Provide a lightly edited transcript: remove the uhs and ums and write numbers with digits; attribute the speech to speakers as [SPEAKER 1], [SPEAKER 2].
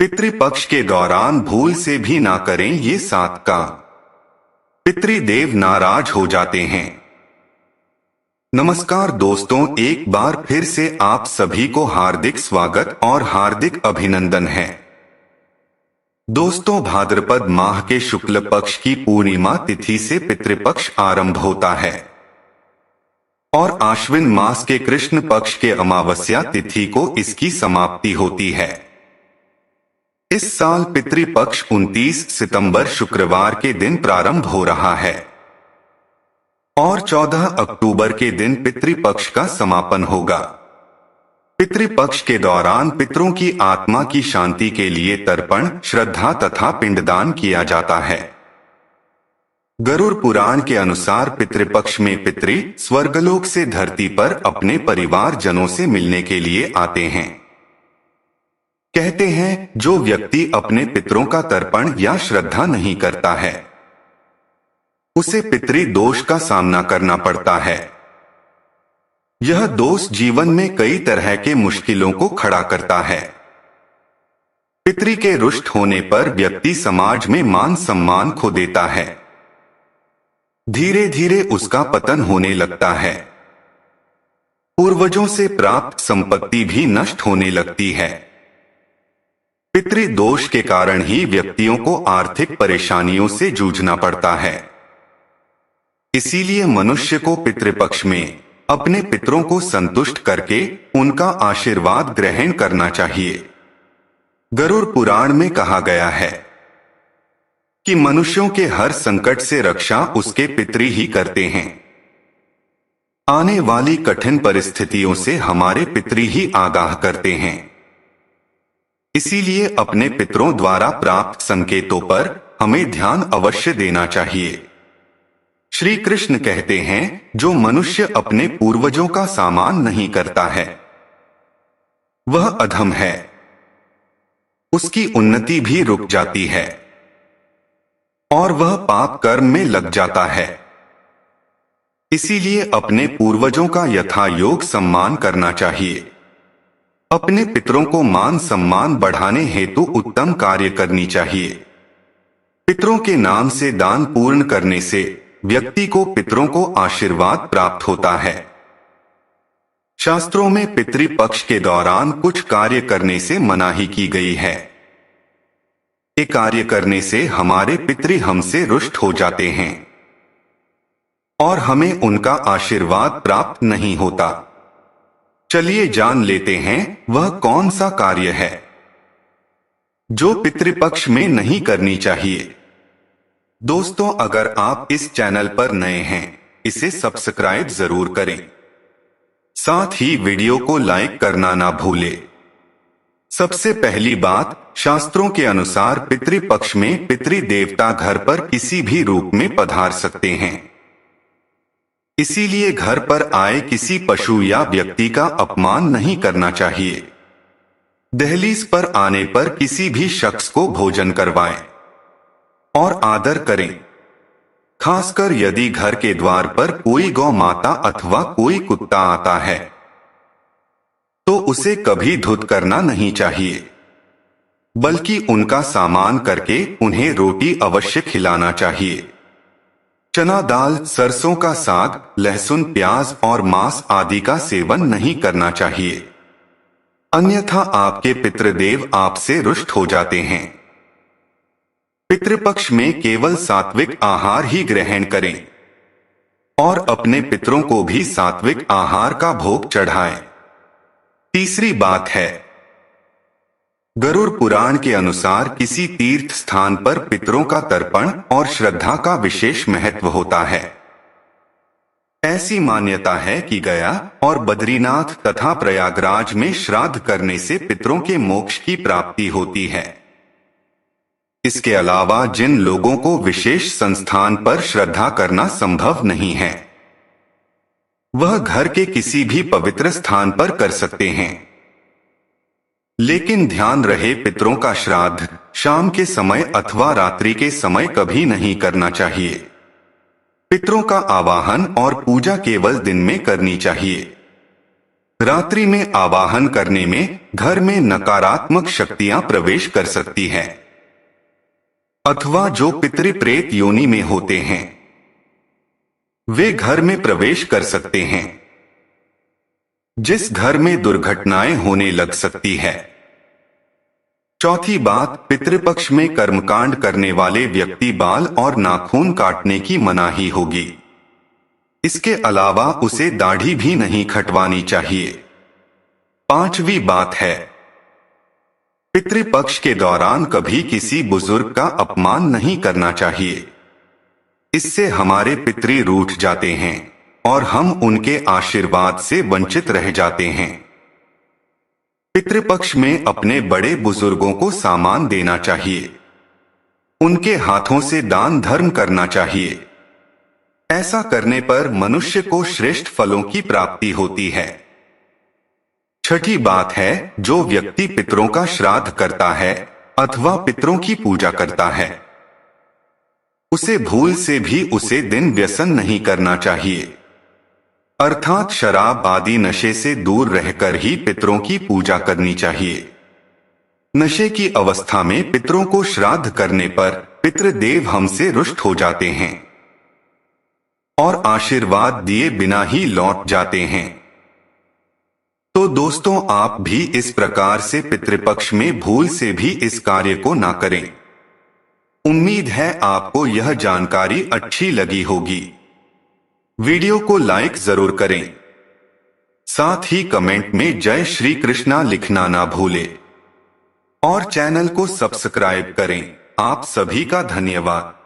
[SPEAKER 1] पितृपक्ष के दौरान भूल से भी ना करें ये 7 काम। पितृदेव नाराज हो जाते हैं। नमस्कार दोस्तों, एक बार फिर से आप सभी को हार्दिक स्वागत और हार्दिक अभिनंदन है। दोस्तों, भाद्रपद माह के शुक्ल पक्ष की पूर्णिमा तिथि से पितृपक्ष आरंभ होता है और आश्विन मास के कृष्ण पक्ष के अमावस्या तिथि को इसकी समाप्ति होती है। इस साल पितृपक्ष 29 सितंबर शुक्रवार के दिन प्रारंभ हो रहा है और 14 अक्टूबर के दिन पितृपक्ष का समापन होगा। पितृपक्ष के दौरान पितरों की आत्मा की शांति के लिए तर्पण, श्रद्धा तथा पिंडदान किया जाता है। गरुड़ पुराण के अनुसार पितृपक्ष में पितृ स्वर्गलोक से धरती पर अपने परिवार जनों से मिलने के लिए आते हैं। कहते हैं, जो व्यक्ति अपने पितरों का तर्पण या श्रद्धा नहीं करता है उसे पितृ दोष का सामना करना पड़ता है। यह दोष जीवन में कई तरह के मुश्किलों को खड़ा करता है। पितृ के रुष्ट होने पर व्यक्ति समाज में मान सम्मान खो देता है। धीरे धीरे उसका पतन होने लगता है। पूर्वजों से प्राप्त संपत्ति भी नष्ट होने लगती है। पितृ दोष के कारण ही व्यक्तियों को आर्थिक परेशानियों से जूझना पड़ता है। इसीलिए मनुष्य को पितृपक्ष में अपने पितरों को संतुष्ट करके उनका आशीर्वाद ग्रहण करना चाहिए। गरुड़ पुराण में कहा गया है कि मनुष्यों के हर संकट से रक्षा उसके पितृ ही करते हैं। आने वाली कठिन परिस्थितियों से हमारे पितृ ही आगाह करते हैं। इसीलिए अपने पितरों द्वारा प्राप्त संकेतों पर हमें ध्यान अवश्य देना चाहिए। श्री कृष्ण कहते हैं, जो मनुष्य अपने पूर्वजों का सम्मान नहीं करता है वह अधम है, उसकी उन्नति भी रुक जाती है और वह पाप कर्म में लग जाता है। इसीलिए अपने पूर्वजों का यथा योग सम्मान करना चाहिए। अपने पितरों को मान सम्मान बढ़ाने हेतु उत्तम कार्य करनी चाहिए। पितरों के नाम से दान पूर्ण करने से व्यक्ति को पितरों को आशीर्वाद प्राप्त होता है। शास्त्रों में पितृपक्ष के दौरान कुछ कार्य करने से मनाही की गई है। ये कार्य करने से हमारे पितृ हमसे रुष्ट हो जाते हैं और हमें उनका आशीर्वाद प्राप्त नहीं होता। चलिए जान लेते हैं वह कौन सा कार्य है जो पितृपक्ष में नहीं करनी चाहिए। दोस्तों, अगर आप इस चैनल पर नए हैं इसे सब्सक्राइब जरूर करें, साथ ही वीडियो को लाइक करना ना भूलें। सबसे पहली बात, शास्त्रों के अनुसार पितृपक्ष में पितृ देवता घर पर किसी भी रूप में पधार सकते हैं। इसीलिए घर पर आए किसी पशु या व्यक्ति का अपमान नहीं करना चाहिए। दहलीज पर आने पर किसी भी शख्स को भोजन करवाएं और आदर करें। खासकर यदि घर के द्वार पर कोई गौ माता अथवा कोई कुत्ता आता है तो उसे कभी धुत करना नहीं चाहिए, बल्कि उनका सामान करके उन्हें रोटी अवश्य खिलाना चाहिए। चना दाल, सरसों का साग, लहसुन, प्याज और मांस आदि का सेवन नहीं करना चाहिए, अन्यथा आपके पितृदेव आपसे रुष्ट हो जाते हैं। पितृपक्ष में केवल सात्विक आहार ही ग्रहण करें और अपने पितरों को भी सात्विक आहार का भोग चढ़ाएं। तीसरी बात है, गरुड़ पुराण के अनुसार किसी तीर्थ स्थान पर पितरों का तर्पण और श्रद्धा का विशेष महत्व होता है। ऐसी मान्यता है कि गया और बद्रीनाथ तथा प्रयागराज में श्राद्ध करने से पितरों के मोक्ष की प्राप्ति होती है। इसके अलावा जिन लोगों को विशेष संस्थान पर श्रद्धा करना संभव नहीं है वह घर के किसी भी पवित्र स्थान पर कर सकते हैं। लेकिन ध्यान रहे, पितरों का श्राद्ध शाम के समय अथवा रात्रि के समय कभी नहीं करना चाहिए। पितरों का आवाहन और पूजा केवल दिन में करनी चाहिए। रात्रि में आवाहन करने में घर में नकारात्मक शक्तियां प्रवेश कर सकती हैं, अथवा जो पितृप्रेत योनि में होते हैं वे घर में प्रवेश कर सकते हैं, जिस घर में दुर्घटनाएं होने लग सकती है। चौथी बात, पितृपक्ष में कर्मकांड करने वाले व्यक्ति बाल और नाखून काटने की मनाही होगी। इसके अलावा उसे दाढ़ी भी नहीं कटवानी चाहिए। पांचवी बात है, पितृपक्ष के दौरान कभी किसी बुजुर्ग का अपमान नहीं करना चाहिए। इससे हमारे पितृ रूठ जाते हैं और हम उनके आशीर्वाद से वंचित रह जाते हैं। पितृपक्ष में अपने बड़े बुजुर्गों को सामान देना चाहिए, उनके हाथों से दान धर्म करना चाहिए। ऐसा करने पर मनुष्य को श्रेष्ठ फलों की प्राप्ति होती है। छठी बात है, जो व्यक्ति पितरों का श्राद्ध करता है अथवा पितरों की पूजा करता है उसे भूल से भी उसे दिन व्यसन नहीं करना चाहिए, अर्थात शराब आदि नशे से दूर रहकर ही पितरों की पूजा करनी चाहिए। नशे की अवस्था में पितरों को श्राद्ध करने पर पितृदेव हमसे रुष्ट हो जाते हैं और आशीर्वाद दिए बिना ही लौट जाते हैं। तो दोस्तों, आप भी इस प्रकार से पितृपक्ष में भूल से भी इस कार्य को ना करें। उम्मीद है आपको यह जानकारी अच्छी लगी होगी। वीडियो को लाइक जरूर करें, साथ ही कमेंट में जय श्री कृष्णा लिखना ना भूलें और चैनल को सब्सक्राइब करें। आप सभी का धन्यवाद।